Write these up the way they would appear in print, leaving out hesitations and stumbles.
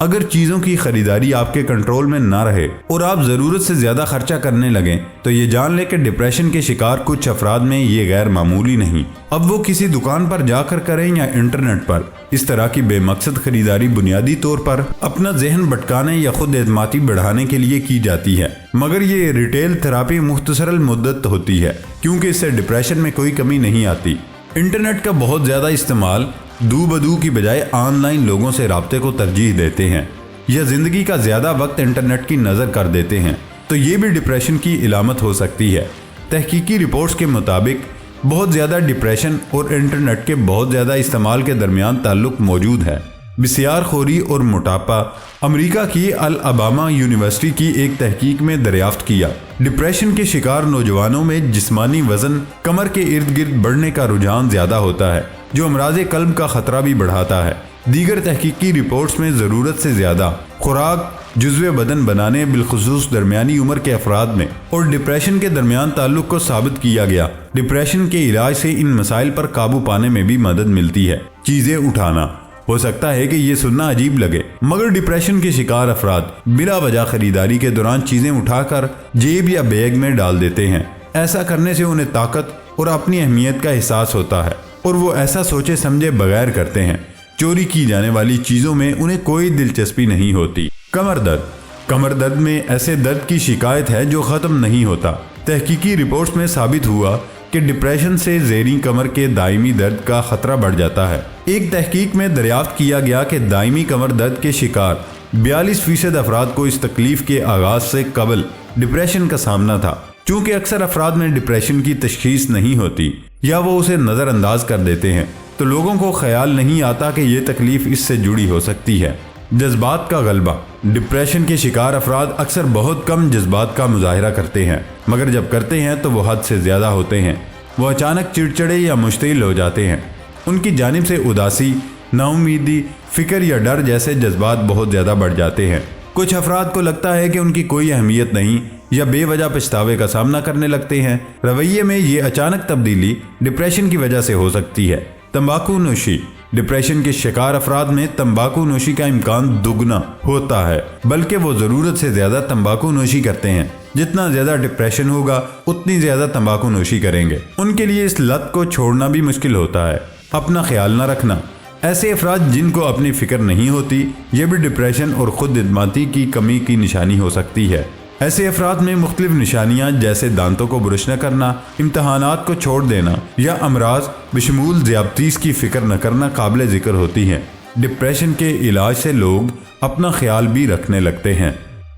اگر چیزوں کی خریداری آپ کے کنٹرول میں نہ رہے اور آپ ضرورت سے زیادہ خرچہ کرنے لگیں تو یہ جان لیں کہ ڈپریشن کے شکار کچھ افراد میں یہ غیر معمولی نہیں۔ اب وہ کسی دکان پر جا کر کریں یا انٹرنیٹ پر، اس طرح کی بے مقصد خریداری بنیادی طور پر اپنا ذہن بھٹکانے یا خود اعتمادی بڑھانے کے لیے کی جاتی ہے، مگر یہ ریٹیل تھراپی مختصر المدت ہوتی ہے کیونکہ اس سے ڈپریشن میں کوئی کمی نہیں آتی۔ انٹرنیٹ کا بہت زیادہ استعمال دو بدو کی بجائے آن لائن لوگوں سے رابطے کو ترجیح دیتے ہیں یا زندگی کا زیادہ وقت انٹرنیٹ کی نظر کر دیتے ہیں تو یہ بھی ڈپریشن کی علامت ہو سکتی ہے۔ تحقیقی رپورٹس کے مطابق بہت زیادہ ڈپریشن اور انٹرنیٹ کے بہت زیادہ استعمال کے درمیان تعلق موجود ہے۔ بسیار خوری اور موٹاپا امریکہ کی الاباما یونیورسٹی کی ایک تحقیق میں دریافت کیا۔ ڈپریشن کے شکار نوجوانوں میں جسمانی وزن کمر کے ارد گرد بڑھنے کا رجحان زیادہ ہوتا ہے جو امراض قلب کا خطرہ بھی بڑھاتا ہے۔ دیگر تحقیقی رپورٹس میں ضرورت سے زیادہ خوراک جزو بدن بنانے بالخصوص درمیانی عمر کے افراد میں اور ڈپریشن کے درمیان تعلق کو ثابت کیا گیا۔ ڈپریشن کے علاج سے ان مسائل پر قابو پانے میں بھی مدد ملتی ہے۔ چیزیں اٹھانا، ہو سکتا ہے کہ یہ سننا عجیب لگے مگر ڈپریشن کے شکار افراد بلا وجہ خریداری کے دوران چیزیں اٹھا کر جیب یا بیگ میں ڈال دیتے ہیں۔ ایسا کرنے سے انہیں طاقت اور اپنی اہمیت کا احساس ہوتا ہے اور وہ ایسا سوچے سمجھے بغیر کرتے ہیں۔ چوری کی جانے والی چیزوں میں انہیں کوئی دلچسپی نہیں ہوتی۔ کمر درد میں ایسے درد کی شکایت ہے جو ختم نہیں ہوتا۔ تحقیقی رپورٹس میں ثابت ہوا کہ ڈپریشن سے زیریں کمر کے دائمی درد کا خطرہ بڑھ جاتا ہے۔ ایک تحقیق میں دریافت کیا گیا کہ دائمی کمر درد کے شکار 42% افراد کو اس تکلیف کے آغاز سے قبل ڈپریشن کا سامنا تھا۔ چونکہ اکثر افراد میں ڈپریشن کی تشخیص نہیں ہوتی یا وہ اسے نظر انداز کر دیتے ہیں تو لوگوں کو خیال نہیں آتا کہ یہ تکلیف اس سے جڑی ہو سکتی ہے۔ جذبات کا غلبہ، ڈپریشن کے شکار افراد اکثر بہت کم جذبات کا مظاہرہ کرتے ہیں مگر جب کرتے ہیں تو وہ حد سے زیادہ ہوتے ہیں۔ وہ اچانک چڑچڑے یا مشتعل ہو جاتے ہیں۔ ان کی جانب سے اداسی، نا امیدی، فکر یا ڈر جیسے جذبات بہت زیادہ بڑھ جاتے ہیں۔ کچھ افراد کو لگتا ہے کہ ان کی کوئی اہمیت نہیں یا بے وجہ پچھتاوے کا سامنا کرنے لگتے ہیں۔ رویے میں یہ اچانک تبدیلی ڈپریشن کی وجہ سے ہو سکتی ہے۔ تمباکو نوشی، ڈپریشن کے شکار افراد میں تمباکو نوشی کا امکان دگنا ہوتا ہے بلکہ وہ ضرورت سے زیادہ تمباکو نوشی کرتے ہیں۔ جتنا زیادہ ڈپریشن ہوگا اتنی زیادہ تمباکو نوشی کریں گے۔ ان کے لیے اس لت کو چھوڑنا بھی مشکل ہوتا ہے۔ اپنا خیال نہ رکھنا، ایسے افراد جن کو اپنی فکر نہیں ہوتی یہ بھی ڈپریشن اور خود اعتمادی کی کمی کی نشانی ہو سکتی ہے۔ ایسے افراد میں مختلف نشانیاں جیسے دانتوں کو برش نہ کرنا، امتحانات کو چھوڑ دینا یا امراض بشمول ذیابطیس کی فکر نہ کرنا قابل ذکر ہوتی ہیں۔ ڈپریشن کے علاج سے لوگ اپنا خیال بھی رکھنے لگتے ہیں۔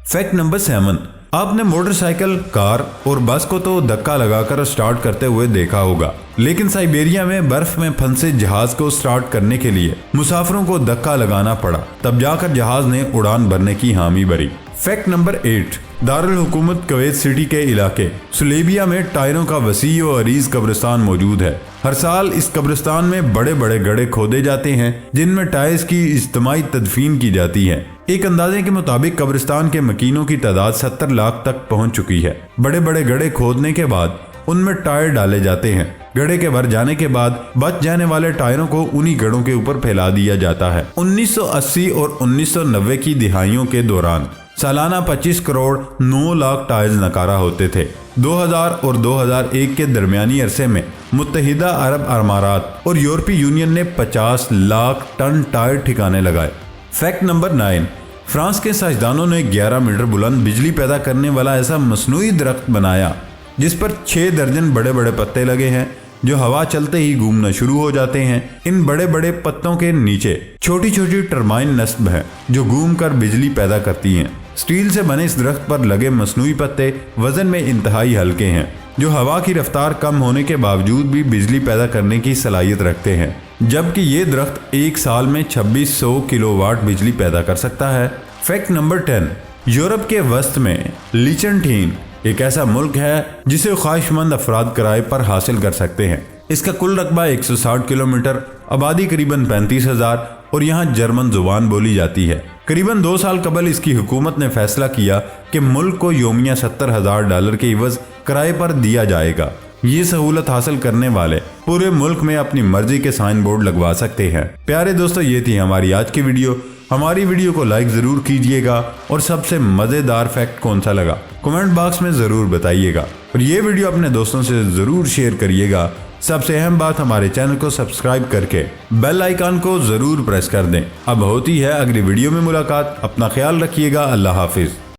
فیکٹ نمبر 7، آپ نے موٹر سائیکل، کار اور بس کو تو دھکا لگا کر سٹارٹ کرتے ہوئے دیکھا ہوگا لیکن سائبیریا میں برف میں پھنسے جہاز کو سٹارٹ کرنے کے لیے مسافروں کو دھکا لگانا پڑا، تب جا کر جہاز نے اڑان بھرنے کی حامی بھری۔ فیکٹ نمبر 8، دارالحکومت کویت سٹی کے علاقے سلیبیا میں ٹائروں کا وسیع و عریض قبرستان موجود ہے۔ ہر سال اس قبرستان میں بڑے بڑے گڑھے کھودے جاتے ہیں جن میں ٹائرز کی اجتماعی تدفین کی جاتی ہے۔ ایک اندازے کے مطابق قبرستان کے مکینوں کی تعداد 70 لاکھ تک پہنچ چکی ہے۔ بڑے بڑے گڑھے کھودنے کے بعد ان میں ٹائر ڈالے جاتے ہیں۔ گڑھے کے بھر جانے کے بعد بچ جانے والے ٹائروں کو انہی گڑھوں کے اوپر پھیلا دیا جاتا ہے۔ 1980 اور 1990 کی دہائیوں کے دوران سالانہ 25 کروڑ 9 لاکھ ٹائرز نکارہ ہوتے تھے۔ 2000 اور 2001 کے درمیانی عرصے میں متحدہ عرب امارات اور یورپی یونین نے 50 لاکھ ٹن ٹائر ٹھکانے لگائے۔ فیکٹ نمبر 9، فرانس کے سائنسدانوں نے 11 میٹر بلند بجلی پیدا کرنے والا ایسا مصنوعی درخت بنایا جس پر 6 درجن بڑے بڑے پتے لگے ہیں جو ہوا چلتے ہی گھومنا شروع ہو جاتے ہیں۔ ان بڑے بڑے پتوں کے نیچے چھوٹی چھوٹی ٹربائن نصب ہیں جو گھوم کر بجلی پیدا کرتی ہیں۔ سٹیل سے بنے اس درخت پر لگے مصنوعی پتے وزن میں انتہائی ہلکے ہیں جو ہوا کی رفتار کم ہونے کے باوجود بھی بجلی پیدا کرنے کی صلاحیت رکھتے ہیں، جبکہ یہ درخت ایک سال میں 2600 کلو واٹ بجلی پیدا کر سکتا ہے۔ فیکٹ نمبر 10، یورپ کے وسط میں لیچنٹین ایک ایسا ملک ہے جسے خواہش مند افراد کرائے پر حاصل کر سکتے ہیں۔ اس کا کل رقبہ 160 کلومیٹر، آبادی قریباً 35,000 اور یہاں جرمن زبان بولی جاتی ہے۔ قریباً 2 سال قبل اس کی حکومت نے فیصلہ کیا کہ ملک کو یومیہ $70,000 کے عوض کرائے پر دیا جائے گا۔ یہ سہولت حاصل کرنے والے پورے ملک میں اپنی مرضی کے سائن بورڈ لگوا سکتے ہیں۔ پیارے دوستو، یہ تھی ہماری آج کی ویڈیو۔ ہماری ویڈیو کو لائک ضرور کیجئے گا اور سب سے مزیدار فیکٹ کون سا لگا کمنٹ باکس میں ضرور بتائیے گا، اور یہ ویڈیو اپنے دوستوں سے ضرور شیئر کریے گا۔ سب سے اہم بات، ہمارے چینل کو سبسکرائب کر کے بیل آئیکن کو ضرور پریس کر دیں۔ اب ہوتی ہے اگلی ویڈیو میں ملاقات، اپنا خیال رکھیے گا، اللہ حافظ۔